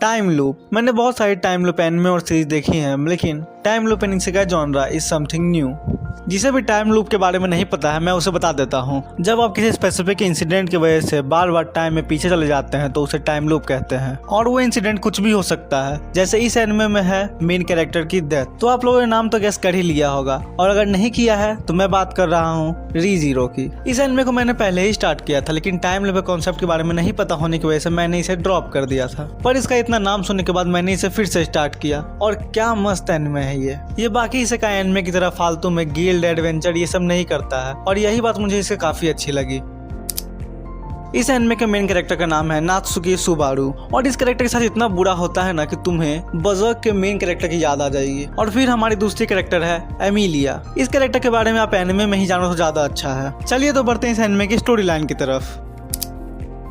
Time loop. मैंने बहुत सारी टाइम लूप एनिमे और सीरीज देखी हैं, लेकिन time loop an isekai genre is something new. जिसे भी टाइम लूप के बारे में नहीं पता है मैं उसे बता देता हूँ। जब आप किसी स्पेसिफिक इंसिडेंट की वजह से बार बार टाइम में पीछे चले जाते हैं तो उसे टाइम लूप कहते हैं। और वो इंसिडेंट कुछ भी हो सकता है, जैसे इस एनिमे में है मेन कैरेक्टर की डेथ। तो आप लोगों ने नाम तो गेस कर ही लिया होगा, और अगर नहीं किया है तो मैं बात कर रहा हूँ रीजीरो की। इस एनिमे को मैंने पहले ही स्टार्ट किया था, लेकिन टाइम लूप कॉन्सेप्ट के बारे में नहीं पता होने की वजह से मैंने इसे ड्रॉप कर दिया था। पर इसका इतना नाम सुनने के बाद मैंने इसे फिर से स्टार्ट किया, और क्या मस्त एनिमे है ये बाकी इसेकाई एनिमे की तरह फालतू में गिल्ड एडवेंचर ये सब नहीं करता है, और यही बात मुझे इससे काफी अच्छी लगी। इस एनिमे के मेन कैरेक्टर का नाम है नात्सुकी सुबारू, और इस कैरेक्टर के साथ इतना बुरा होता है ना कि तुम्हें बजर्क के मेन कैरेक्टर की याद आ जाएगी। और फिर हमारी दूसरी कैरेक्टर है एमिलिया। इस कैरेक्टर के बारे में आप एनिमे में ही जानो तो ज्यादा अच्छा है। चलिए तो बढ़ते हैं इस एनिमे की स्टोरी लाइन की तरफ।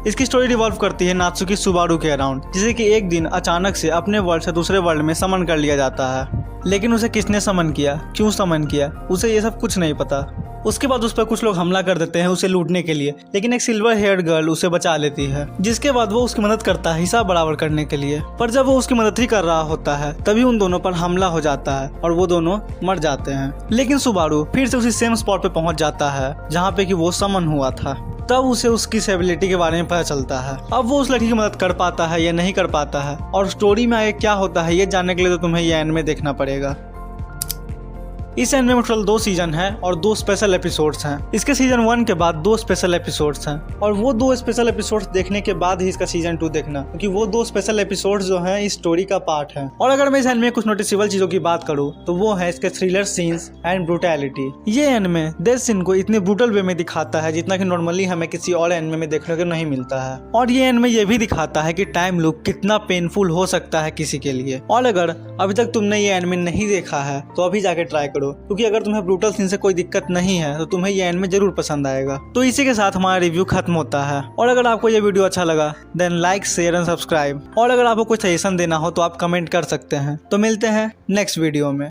इसकी स्टोरी रिवॉल्व करती है नात्सुकी सुबारू के अराउंड, जिसे कि एक दिन अचानक से अपने वर्ल्ड से दूसरे वर्ल्ड में समन कर लिया जाता है। लेकिन उसे किसने समन किया, क्यों समन किया, उसे ये सब कुछ नहीं पता। उसके बाद उस पर कुछ लोग हमला कर देते हैं उसे लूटने के लिए, लेकिन एक सिल्वर हेयर्ड गर्ल उसे बचा लेती है, जिसके बाद वो उसकी मदद करता है हिसाब बराबर करने के लिए। पर जब वो उसकी मदद ही कर रहा होता है तभी उन दोनों पर हमला हो जाता है और वो दोनों मर जाते हैं। लेकिन सुबारू फिर से उसी सेम स्पॉट पे पहुंच जाता है जहाँ पे कि वो समन हुआ था। तब उसे उसकी एबिलिटी के बारे में पता चलता है। अब वो उस लड़की की मदद कर पाता है या नहीं कर पाता है, और स्टोरी में आगे क्या होता है ये जानने के लिए तो तुम्हें ये एनिमे देखना पड़ेगा। इस एनिमे में टोटल 2 सीजन है और 2 स्पेशल एपिसोड्स हैं। इसके सीजन 1 के बाद 2 स्पेशल एपिसोड्स हैं, और वो 2 स्पेशल एपिसोड्स देखने के बाद ही इसका सीजन 2 देखना, क्योंकि वो 2 स्पेशल एपिसोड्स जो हैं इस स्टोरी का पार्ट है। और अगर मैं इस एनिमे में कुछ नोटिसेबल चीजों की बात करूँ तो वो है इसके थ्रिलर सीन्स एंड ब्रूटैलिटी। ये एनिमे डेथ सीन को इतने ब्रूटल वे में दिखाता है जितना कि नॉर्मली हमें किसी और एनिमे में देखने को नहीं मिलता है। और ये एनिमे ये भी दिखाता है कि टाइम लूप कितना पेनफुल हो सकता है किसी के लिए। और अगर अभी तक तुमने ये एनिमे नहीं देखा है तो अभी जाके ट्राई करो, क्योंकि अगर तुम्हें ब्रूटल सीन से कोई दिक्कत नहीं है तो तुम्हें ये एनिमे जरूर पसंद आएगा। तो इसी के साथ हमारा रिव्यू खत्म होता है। और अगर आपको ये वीडियो अच्छा लगा then like share and subscribe, और अगर आपको कुछ सजेशन देना हो तो आप कमेंट कर सकते हैं। तो मिलते हैं नेक्स्ट वीडियो में।